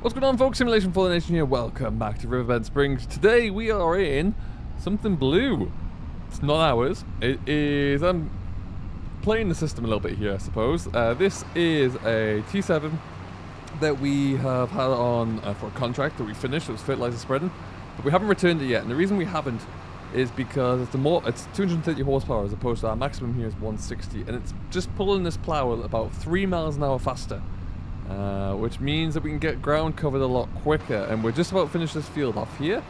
What's going on, folks? Simulation for the Nation here. Welcome back to Riverbend Springs. Today we are in something blue. It's not ours. It is... I'm playing the system a little bit here, I suppose. This is a T7 that we have had on for a contract that we finished. It was fertilizer spreading, but we haven't returned it yet. And the reason we haven't is because it's 230 horsepower as opposed to our maximum here is 160, and it's just pulling this plow about 3 miles an hour faster. Which means that we can get ground covered a lot quicker, and we're just about to finish this field off here,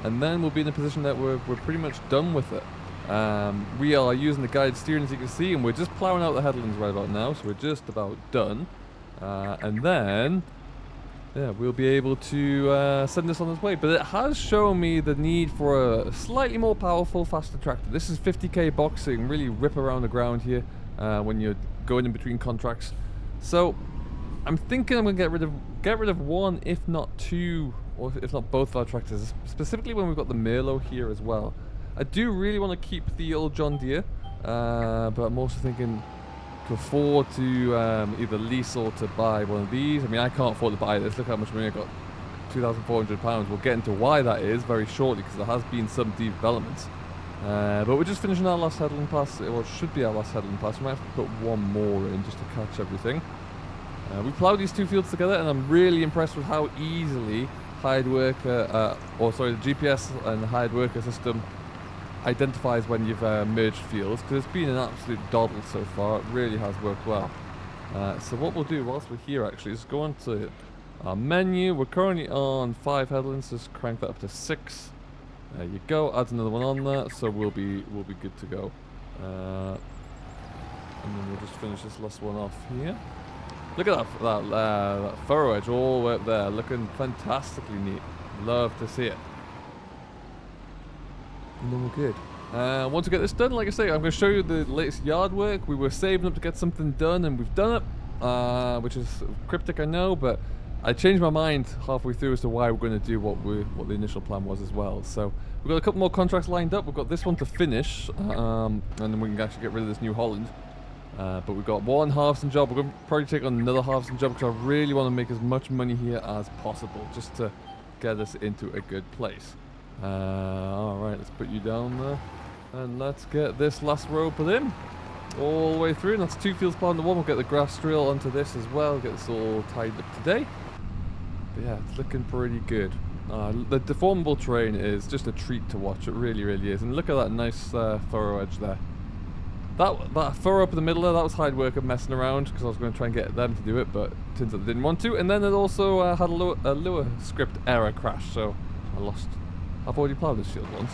and then we'll be in a position that we're pretty much done with it. We are using the guided steering, as you can see, and we're just ploughing out the headlands right about now, so we're just about done. And then, yeah, we'll be able to send this on its way. But it has shown me the need for a slightly more powerful, faster tractor. This is 50k box, so you can really rip around the ground here when you're going in between contracts. So I'm thinking I'm going to get rid of one, if not two, or if not both of our tractors, specifically when we've got the Merlot here as well. I do really want to keep the old John Deere, but I'm also thinking to afford to either lease or to buy one of these. I mean, I can't afford to buy this. Look how much money I got, £2,400. We'll get into why that is very shortly, because there has been some developments. But we're just finishing our last headland pass, or it should be our last headland pass. We might have to put one more in just to catch everything. We ploughed these two fields together, and I'm really impressed with how easily the GPS and the hired worker system identifies when you've merged fields, because it's been an absolute doddle so far. It really has worked well. So what we'll do whilst we're here actually is go on to our menu. We're currently on 5 headlands, just crank that up to 6. There you go, adds another one on there, so we'll be good to go. And then we'll just finish this last one off here. Look at that furrow edge all the way up there, looking fantastically neat. Love to see it. And then we're good. Once we get this done, like I say, I'm going to show you the latest yard work. We were saving up to get something done, and we've done it, which is cryptic, I know, but I changed my mind halfway through as to why we're going to do what the initial plan was as well. So we've got a couple more contracts lined up. We've got this one to finish, and then we can actually get rid of this New Holland. But we've got one harvesting job. We're going to probably take on another harvesting job because I really want to make as much money here as possible, just to get us into a good place. Alright, let's put you down there. And let's get this last row put in. All the way through. And that's 2 fields planned to 1. We'll get the grass drill onto this as well. Get this all tied up today. But yeah, it's looking pretty good. The deformable terrain is just a treat to watch. It really, really is. And look at that nice furrow edge there. That furrow up in the middle there, that was hired worker messing around because I was going to try and get them to do it, but turns out they didn't want to. And then it also had a lure script error crash, so I lost. I've already ploughed this field once,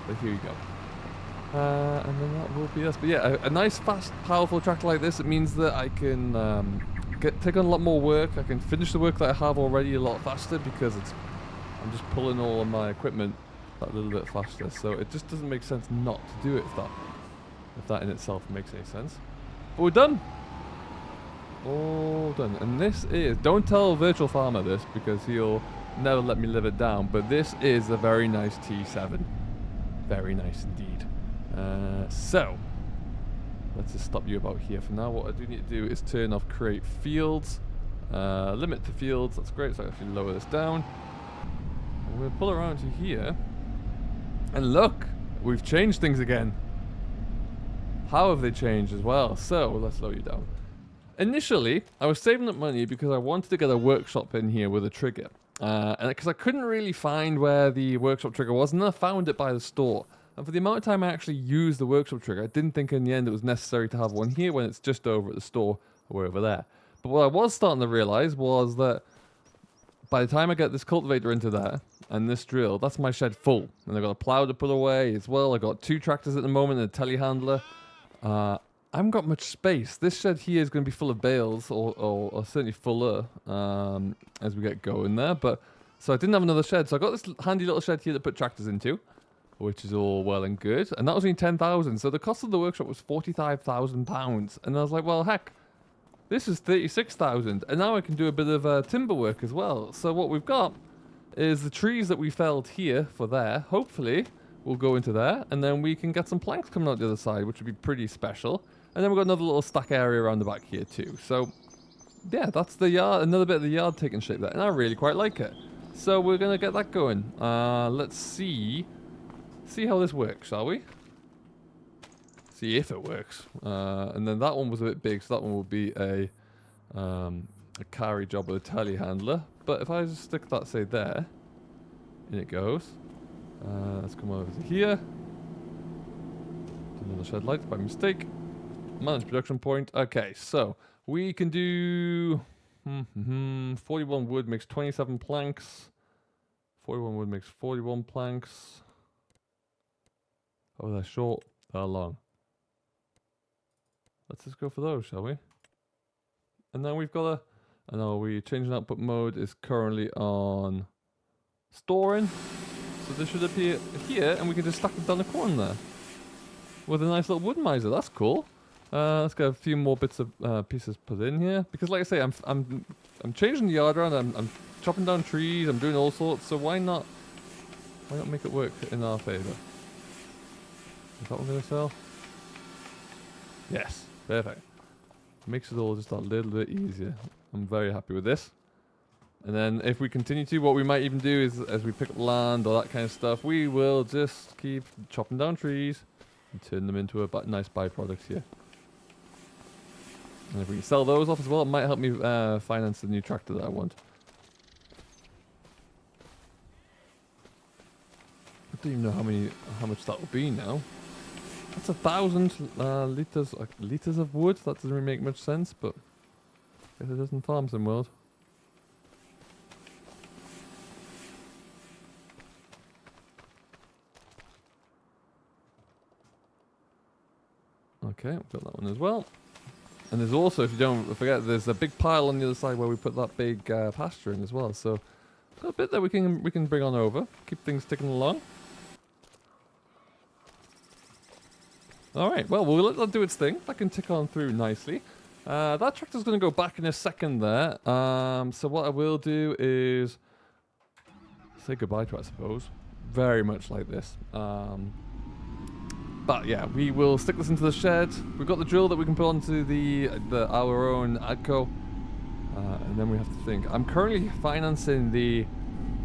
but here you go. And then that will be us. But yeah, a nice, fast, powerful tractor like this, it means that I can take on a lot more work. I can finish the work that I have already a lot faster because I'm just pulling all of my equipment that little bit faster. So it just doesn't make sense not to do it if that in itself makes any sense. But we're done. All done. And this is, don't tell Virtual Farmer this because he'll never let me live it down, but this is a very nice T7. Very nice indeed. So let's just stop you about here for now. What I do need to do is turn off create fields, limit to fields. That's great. So I actually lower this down. And we'll pull around to here, and look, we've changed things again. How have they changed as well? So let's slow you down. Initially, I was saving up money because I wanted to get a workshop in here with a trigger. And because I couldn't really find where the workshop trigger was, and then I found it by the store. And for the amount of time I actually used the workshop trigger, I didn't think in the end it was necessary to have one here when it's just over at the store or over there. But what I was starting to realize was that by the time I get this cultivator into there and this drill, that's my shed full. And I've got a plow to put away as well. I've got 2 tractors at the moment and a telehandler. I haven't got much space. This shed here is going to be full of bales, or certainly fuller as we get going there. But so I didn't have another shed, so I got this handy little shed here to put tractors into, which is all well and good. And that was only 10,000. So the cost of the workshop was £45,000, and I was like, well, heck, this is 36,000, and now I can do a bit of timber work as well. So what we've got is the trees that we felled here for there. Hopefully, we'll go into there, and then we can get some planks coming out the other side, which would be pretty special. And then we've got another little stack area around the back here too. So yeah, that's the yard. Another bit of the yard taking shape there, and I really quite like it. So we're gonna get that going. Let's see how this works, shall we? See if it works. And then that one was a bit big, so that one will be a carry job with a telehandler. But if I just stick that, say, there, in it goes. Let's come over to here. Another shed lights by mistake. Manage production point. Okay, so we can do 41 wood makes 27 planks. 41 wood makes 41 planks. Oh, they're short. They're long. Let's just go for those, shall we? And then we've got I know we changing output mode is currently on storing. So this should appear here, and we can just stack them down the corner there with a nice little wood miser. That's cool. Let's get a few more bits of pieces put in here, because like I say, I'm changing the yard around. I'm chopping down trees. I'm doing all sorts. So why not make it work in our favor? Is that what we're gonna sell? Yes, perfect. Makes it all just a little bit easier. I'm very happy with this. And then if we continue to, what we might even do is, as we pick up land or that kind of stuff, we will just keep chopping down trees and turn them into a nice byproduct here. And if we can sell those off as well, it might help me finance the new tractor that I want. I don't even know how much that will be now. That's 1,000 liters of wood. That doesn't really make much sense, but I guess it does in Farm Sim world. Okay, we've got that one as well. And there's also, if you don't forget, there's a big pile on the other side where we put that big pasture in as well. So got a bit that we can bring on over, keep things ticking along. All right, well, we'll let that do its thing. That can tick on through nicely. That tractor's going to go back in a second there. So what I will do is say goodbye to it, I suppose. Very much like this. But yeah, we will stick this into the shed. We've got the drill that we can put onto our own AGCO. And then we have to think. I'm currently financing the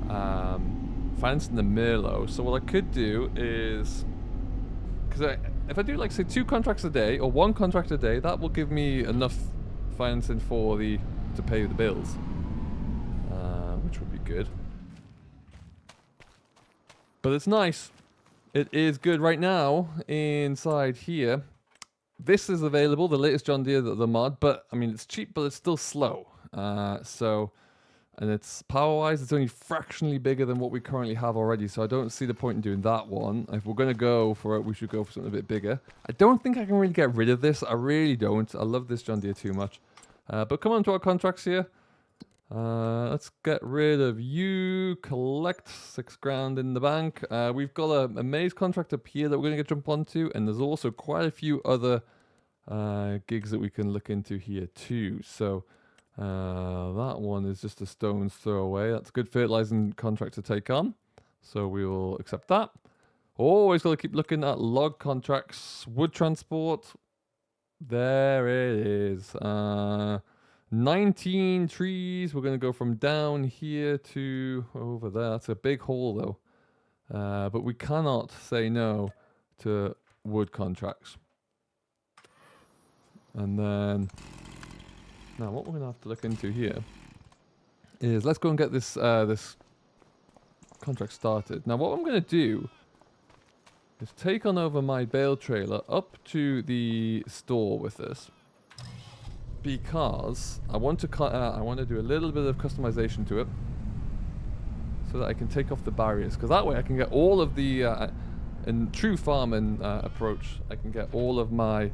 Merlot. So what I could do is, because if I do like say 2 contracts a day or 1 contract a day, that will give me enough financing to pay the bills, which would be good. But it's nice. It is good right now inside here. This is available, the latest John Deere, the mod, but I mean it's cheap, but it's still slow. And it's power-wise, it's only fractionally bigger than what we currently have already, so I don't see the point in doing that one. If we're going to go for it, we should go for something a bit bigger. I don't think I can really get rid of this. I really don't. I love this John Deere too much. But come on to our contracts here. Let's get rid of you. Collect 6 grand in the bank. We've got a Maize contract up here that we're going to jump onto, and there's also quite a few other gigs that we can look into here too. So that one is just a stone's throw away. That's a good fertilizing contract to take on. So we will accept that. Always got to keep looking at log contracts. Wood transport. There it is. 19 trees. We're going to go from down here to over there. That's a big haul though. But we cannot say no to wood contracts. And then now what we're going to have to look into here is let's go and get this this contract started. Now what I'm going to do is take on over my bale trailer up to the store with this, because I want to do a little bit of customization to it so that I can take off the barriers, because that way I can get all of the in true farming approach, I can get all of my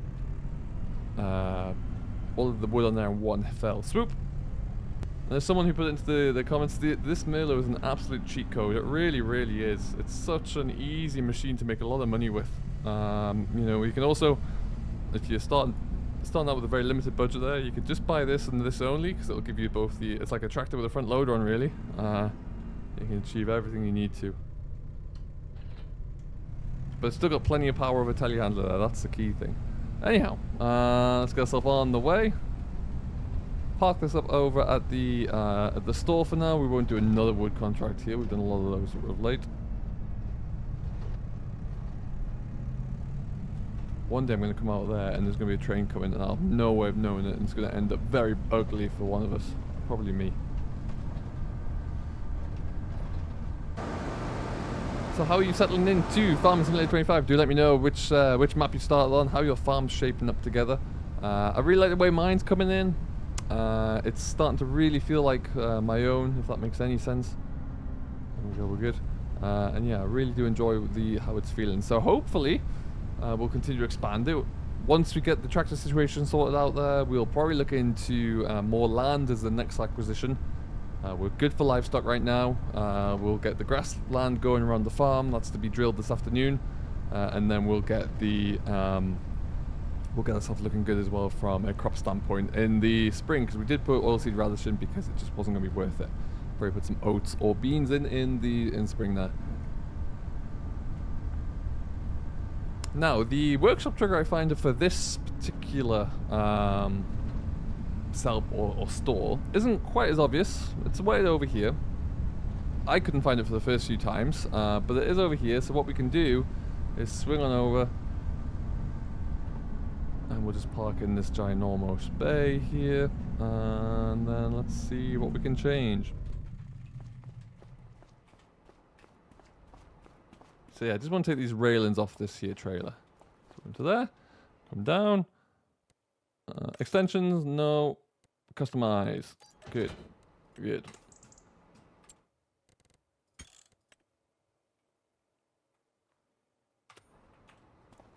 all of the wood on there in one fell swoop. And there's someone who put it into the comments, this Merlot is an absolute cheat code. It really, really is. It's such an easy machine to make a lot of money with. You know, you can also, if you're starting out with a very limited budget there, you could just buy this and this only, because it'll give you both it's like a tractor with a front loader on, really. You can achieve everything you need to. But it's still got plenty of power of a telehandler there, that's the key thing. Anyhow, let's get ourselves on the way. park this up over at the store for now. We won't do another wood contract here. We've done a lot of those of late. One day I'm going to come out there and there's going to be a train coming and I'll have no way of knowing it, and it's going to end up very ugly for one of us. Probably me. So how are you settling into Farming Simulator 25? Do let me know which map you started on, how your farm's shaping up together. I really like the way mine's coming in. It's starting to really feel like my own, if that makes any sense. There we go, we're good. And yeah, I really do enjoy how it's feeling. So hopefully we'll continue to expand it. Once we get the tractor situation sorted out there, we'll probably look into more land as the next acquisition. We're good for livestock right now. We'll get the grassland going around the farm. That's to be drilled this afternoon. And then we'll get ourselves looking good as well from a crop standpoint in the spring, because we did put oilseed radish in because it just wasn't going to be worth it. Probably put some oats or beans in spring there. Now, the workshop trigger I find for this particular cell or store isn't quite as obvious. It's way over here. I couldn't find it for the first few times, but it is over here. So what we can do is swing on over, and we'll just park in this ginormous bay here, and then let's see what we can change. So yeah, I just want to take these railings off this here trailer. So into there, come down. Extensions, no. Customize. Good. Good.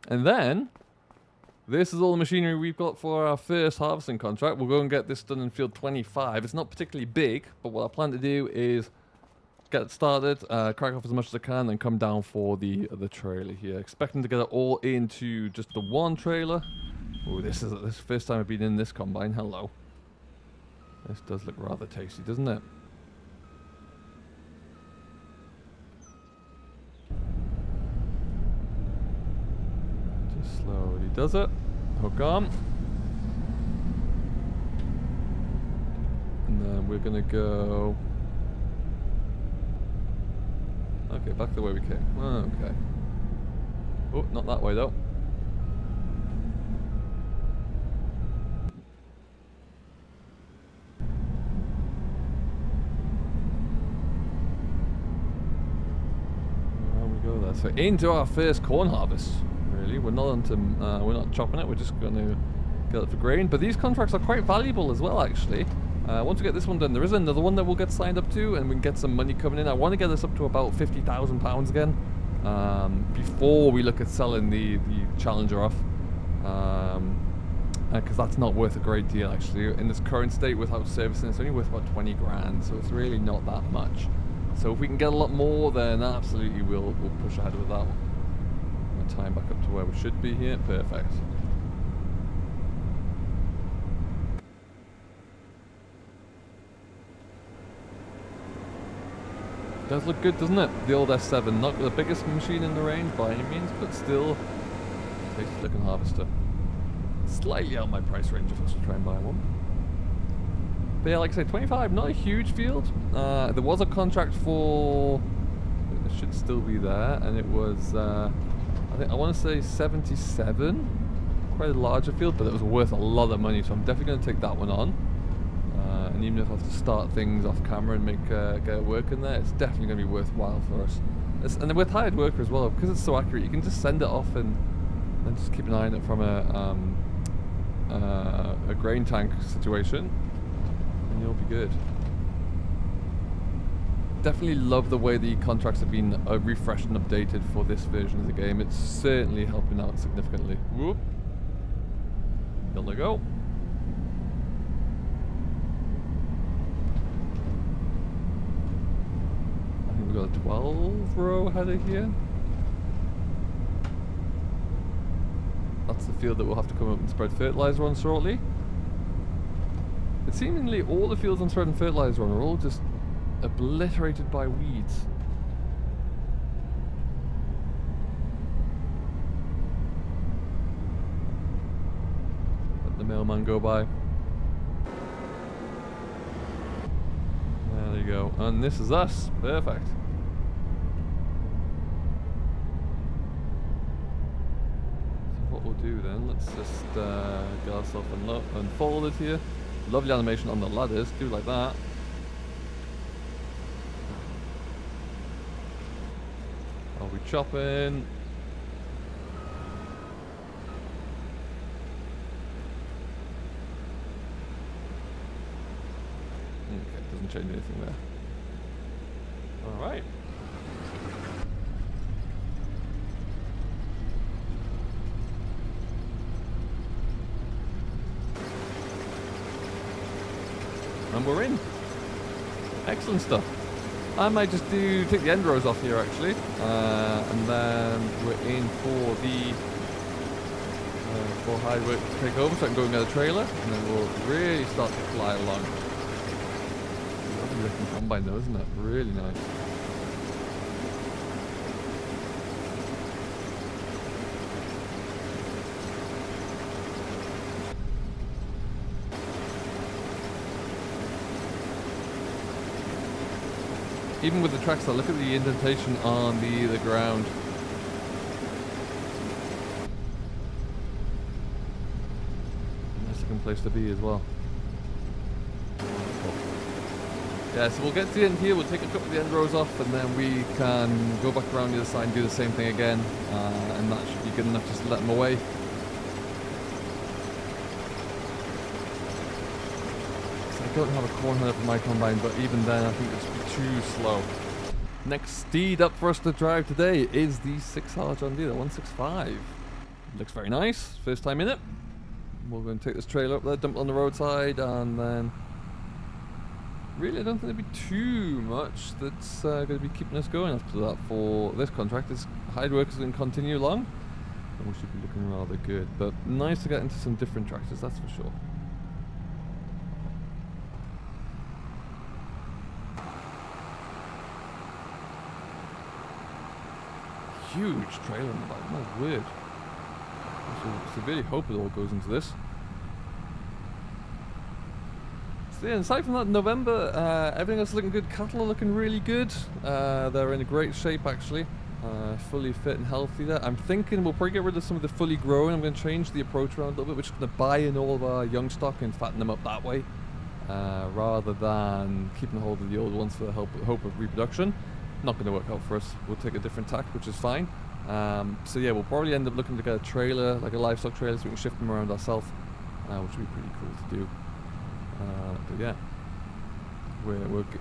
And then, this is all the machinery we've got for our first harvesting contract. We'll go and get this done in field 25. It's not particularly big, but what I plan to do is get it started, crack off as much as I can, then come down for the trailer here. Expecting to get it all into just the one trailer. Oh, this is the first time I've been in this combine. Hello. This does look rather tasty, doesn't it? Just slowly does it. Hook on. And then we're gonna go. Okay, back the way we came. Okay. Oh, not that way though. There we go there. So into our first corn harvest. Really, we're not chopping it. We're just going to get it for grain. But these contracts are quite valuable as well, actually. Once we get this one done, there is another one that we'll get signed up to, and we can get some money coming in. I want to get this up to about £50,000 again before we look at selling the Challenger off, because that's not worth a great deal actually. In this current state, without servicing, it's only worth about 20 grand, so it's really not that much. So if we can get a lot more, then absolutely we'll push ahead with that one. I'm gonna time back up to where we should be here. Perfect. Does look good, doesn't it? The old S7, not the biggest machine in the range by any means, but still tasty looking harvester. Slightly out of my price range if I was to try and buy one. But yeah, like I say, 25, not a huge field. There was a contract for, it should still be there, and it was, I want to say 77. Quite a larger field, but it was worth a lot of money, so I'm definitely going to take that one on. And even if I have to start things off camera and get it working there, it's definitely going to be worthwhile for us. And with hired worker as well, because it's so accurate, you can just send it off and just keep an eye on it from a grain tank situation, and you'll be good. Definitely love the way the contracts have been refreshed and updated for this version of the game. It's certainly helping out significantly. Whoop. There we go. We've got a 12-row header here. That's the field that we'll have to come up and spread fertilizer on shortly. It's seemingly all the fields I'm spreading fertilizer on are all just obliterated by weeds. Let the mailman go by. go. And this is us. Perfect. So what we'll do then, let's just get ourselves unfolded here. Lovely animation on the ladders. Do like that. Are we chopping? Okay, doesn't change anything there. Alright. And we're in. Excellent stuff. I might just take the end rows off here actually, and then we're in for the for hide work to take over, so I can go and get a trailer, and then we'll really start to fly along. Lovely looking combine though, isn't it? Really nice. Even with the tracks, look at the indentation on the ground. Nice looking place to be as well. Yeah, so we'll get to the end here, we'll take a couple of the end rows off, and then we can go back around the other side and do the same thing again, and that should be good enough just to let them away. I don't have a corn header for my combine, but even then I think it's too slow. Next steed up for us to drive today is the 6R John Deere, the 165. Looks very nice, first time in it. We're going to take this trailer up there, dump it on the roadside, and then really I don't think there'll be too much that's going to be keeping us going after that for this contract. This hide work is going to continue along, and we should be looking rather good, but nice to get into some different tractors, that's for sure. Huge trailer in the back, my word. So severely hope it all goes into this. So yeah, aside from that, November, everything else is looking good. Cattle are looking really good. They're in a great shape actually. Fully fit and healthy there. I'm thinking we'll probably get rid of some of the fully grown. I'm going to change the approach around a little bit. We're just going to buy in all of our young stock and fatten them up that way. Rather than keeping hold of the old ones for the hope of reproduction. Not going to work out for us. We'll take a different tack, which is fine. So yeah, we'll probably end up looking to get a trailer, like a livestock trailer, so we can shift them around ourselves, which would be pretty cool to do. But yeah,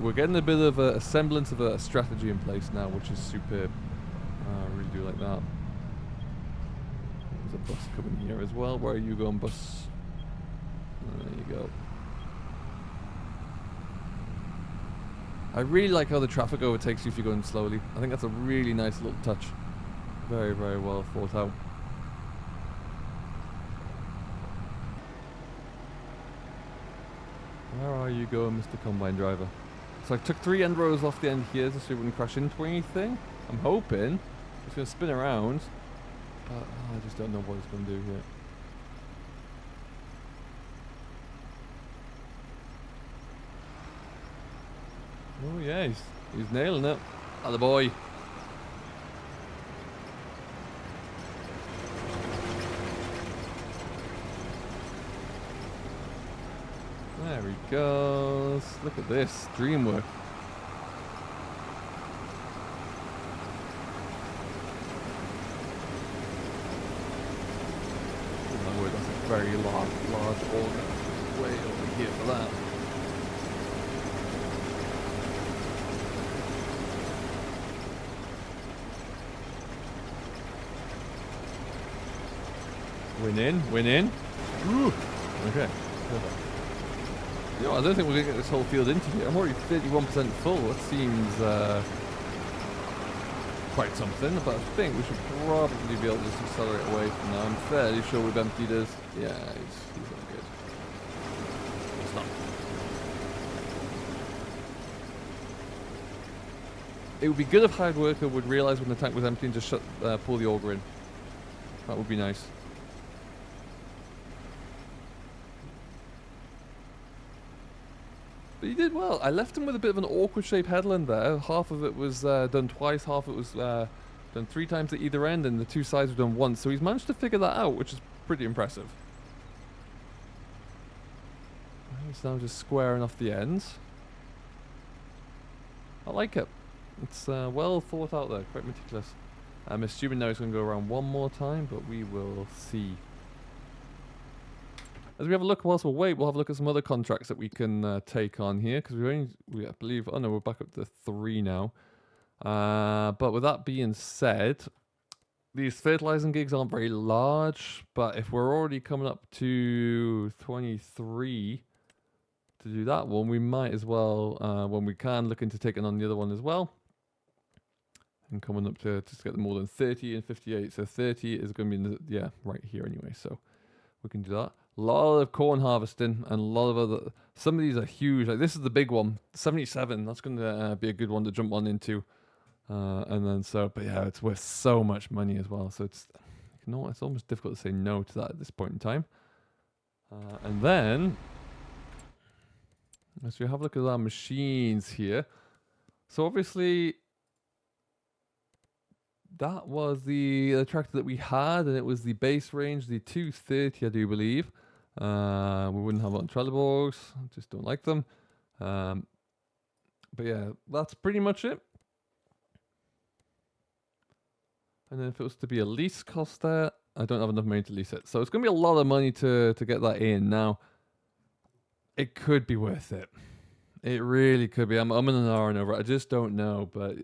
we're getting a bit of a semblance of a strategy in place now, which is superb. I really do like that. There's a bus coming here as well. Where are you going, bus? There you go. I really like how the traffic overtakes you if you're going slowly. I think that's a really nice little touch. Very, very well thought out. Where are you going, Mr. Combine Driver? So I took 3 end rows off the end here so it wouldn't crash into anything. I'm hoping it's going to spin around, but I just don't know what it's going to do here. Oh yeah, he's nailing it. Atta boy. There he goes. Look at this. Dream work. Oh my word, that's a very large organ. Way over here for that. Win in. Ooh. Okay, perfect. You know, I don't think we're going to get this whole field interview. I'm already 31% full. That seems quite something, but I think we should probably be able to just accelerate away from now. I'm fairly sure we've emptied his. Yeah, he's looking good. Stop. It would be good if hard worker would realise when the tank was empty and just pull the auger in. That would be nice. But But he did well. I left him with a bit of an awkward shaped headland there. Half of it was done twice, half of it was done 3 times at either end, and the 2 sides were done once. So he's managed to figure that out, which is pretty impressive. He's now just squaring off the ends. I like it. It's well thought out there, quite meticulous. I'm assuming now it's going to go around one more time, but we will see. As we have a look, whilst we'll wait, we'll have a look at some other contracts that we can take on here, because I believe, oh no, we're back up to 3 now. But with that being said, these fertilizing gigs aren't very large, but if we're already coming up to 23 to do that one, we might as well, when we can, look into taking on the other one as well. And coming up to just get them more than 30 and 58. So 30 is going to be, in the, yeah, right here anyway. So we can do that. A lot of corn harvesting and a lot of other, some of these are huge. Like this is the big one, 77. That's going to be a good one to jump on into. And then so, but yeah, it's worth so much money as well. So it's, you know, it's almost difficult to say no to that at this point in time. And then, as we have a look at our machines here. So obviously, that was the tractor that we had, and it was the base range, the 230, I do believe. We wouldn't have it on Trelleborgs, just don't like them. But yeah, that's pretty much it. And then if it was to be a lease cost there, I don't have enough money to lease it. So it's going to be a lot of money to get that in. Now, it could be worth it. It really could be. I'm in an hour and over. I just don't know, but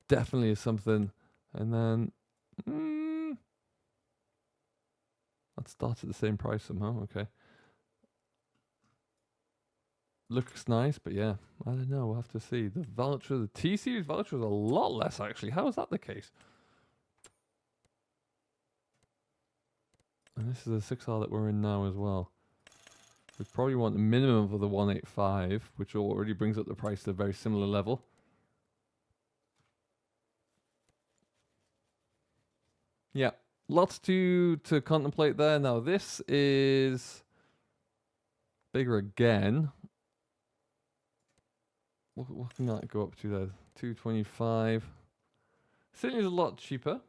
definitely is something. And then that starts at the same price somehow. Okay, looks nice, but yeah, I don't know. We'll have to see. The voucher, the T series voucher is a lot less actually. How is that the case? And this is a 6R that we're in now as well. We probably want the minimum for the 185, which already brings up the price to a very similar level. Yeah, lots to contemplate there. Now this is bigger again. What can that go up to there? 225. Certainly is a lot cheaper.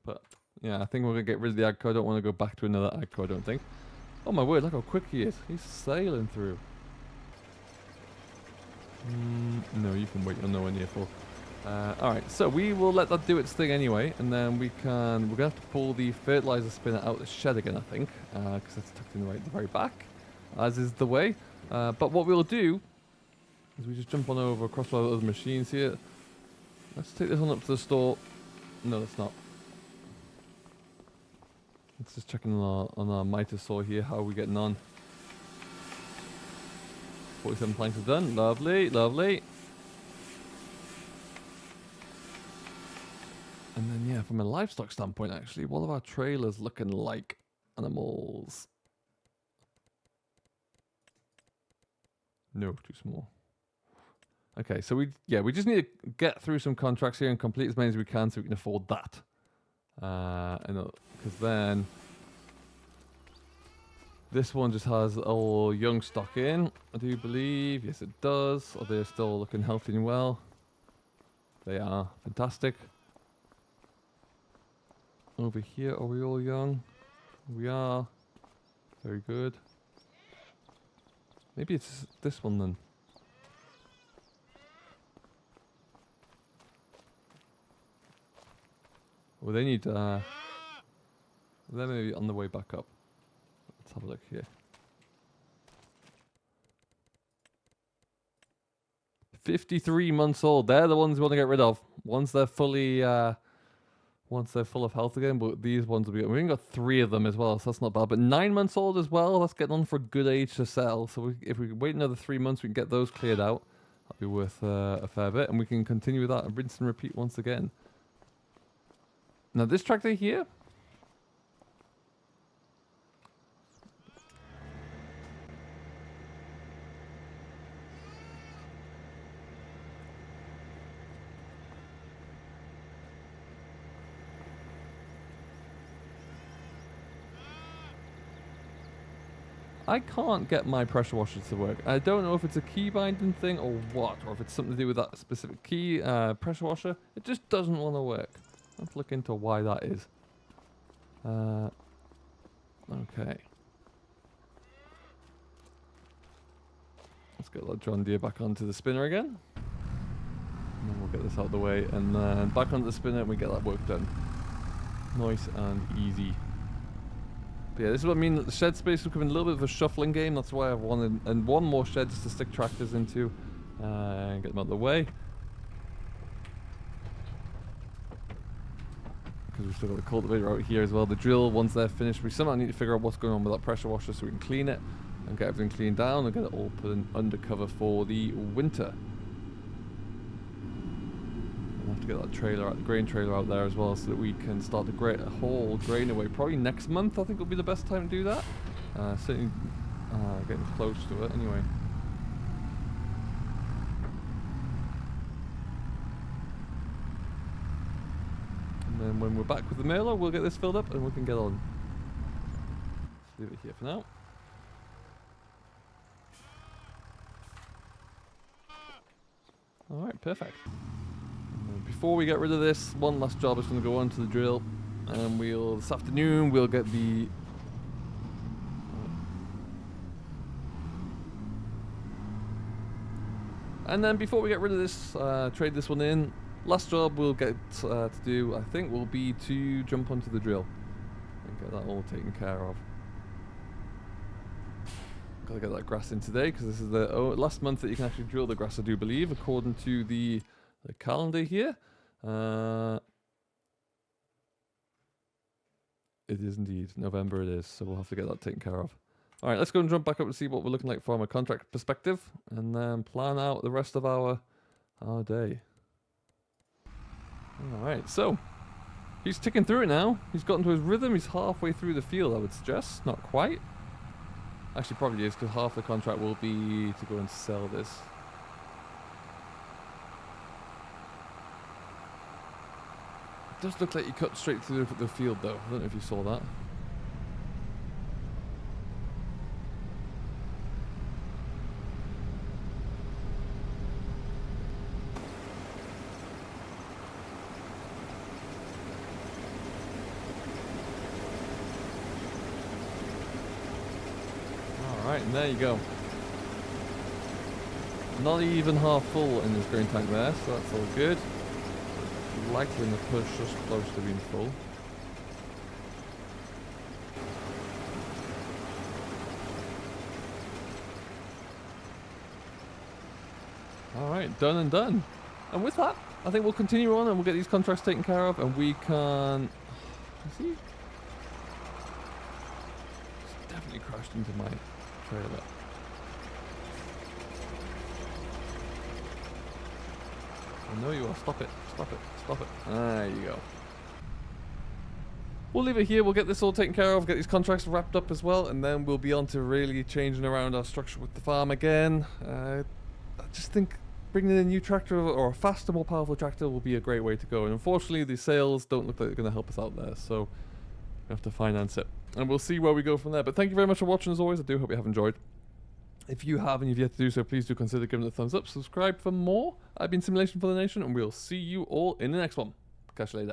But yeah, I think we're gonna get rid of the Agco. I don't want to go back to another Agco, I don't think. Oh my word, look how quick he is. He's sailing through. No, you can wait, you're nowhere near full. Alright, so we will let that do its thing anyway, and then we're going to have to pull the fertilizer spinner out the shed again, I think, because that's tucked in the very back, as is the way. But what we'll do is we just jump on over across all the other machines here. Let's take this one up to the store. No, let's not. Let's just check on our miter saw here, how are we getting on. 47 planks are done, lovely, lovely. And then, yeah, from a livestock standpoint, actually, what are our trailers looking like? Animals. No, too small. Okay, so we just need to get through some contracts here and complete as many as we can so we can afford that. Because then this one just has all young stock in, I do believe. Yes, it does. Are they still looking healthy and well? They are. Fantastic. Over here, are we all young? We are. Very good. Maybe it's this one then. Well, they need they're maybe on the way back up. Let's have a look here. 53 months old. They're the ones we want to get rid of. Once they're fully once they're full of health again, but these ones will be... We've got 3 of them as well, so that's not bad. But 9 months old as well, that's getting on for a good age to sell. So if we wait another 3 months, we can get those cleared out. That'll be worth a fair bit. And we can continue with that and rinse and repeat once again. Now this tractor here... I can't get my pressure washer to work. I don't know if it's a key binding thing or what, or if it's something to do with that specific key pressure washer. It just doesn't want to work. Let's look into why that is. Okay. Let's get that John Deere back onto the spinner again. And then we'll get this out of the way, and then back onto the spinner and we get that work done. Nice and easy. But yeah, this is what I mean. The shed space will become a little bit of a shuffling game. That's why I've wanted and one more shed just to stick tractors into and get them out of the way. Because we've still got the cultivator out here as well. The drill, once they're finished, we somehow need to figure out what's going on with that pressure washer so we can clean it and get everything cleaned down and get it all put in undercover for the winter. We'll have to get that trailer out, the grain trailer out there as well, so that we can start to haul grain away. Probably next month, I think, will be the best time to do that. Certainly getting close to it anyway. And then when we're back with the mailer, we'll get this filled up and we can get on. Let's leave it here for now. Alright, perfect. Before we get rid of this, one last job is going to go onto the drill, and this afternoon we'll get the and then before we get rid of this, trade this one in, last job we'll get to do, I think, will be to jump onto the drill and get that all taken care of. Gotta get that grass in today, because this is the last month that you can actually drill the grass, I do believe, according to the calendar here. It is indeed November, it is, so we'll have to get that taken care of. Alright, let's go and jump back up and see what we're looking like from a contract perspective, and then plan out the rest of our day. Alright, so he's ticking through it now. He's gotten to his rhythm. He's halfway through the field, I would suggest. Not quite. Actually, probably is, because half the contract will be to go and sell this. It does look like you cut straight through the field, though. I don't know if you saw that. Alright, and there you go. Not even half full in this grain tank there, so that's all good. Likely in the push, just close to being full. Alright, done and done. And with that, I think we'll continue on and we'll get these contracts taken care of, and we can... see? It's definitely crashed into my trailer. I know you are. Stop it. Stop it. Stop it. There you go. We'll leave it here. We'll get this all taken care of, get these contracts wrapped up as well, and then we'll be on to really changing around our structure with the farm again. I just think bringing in a new tractor or a faster, more powerful tractor will be a great way to go. And unfortunately, the sales don't look like they're going to help us out there, so we have to finance it. And we'll see where we go from there. But thank you very much for watching as always. I do hope you have enjoyed. If you have and you've yet to do so, please do consider giving it a thumbs up. Subscribe for more. I've been Simulation for the Nation, and we'll see you all in the next one. Catch you later.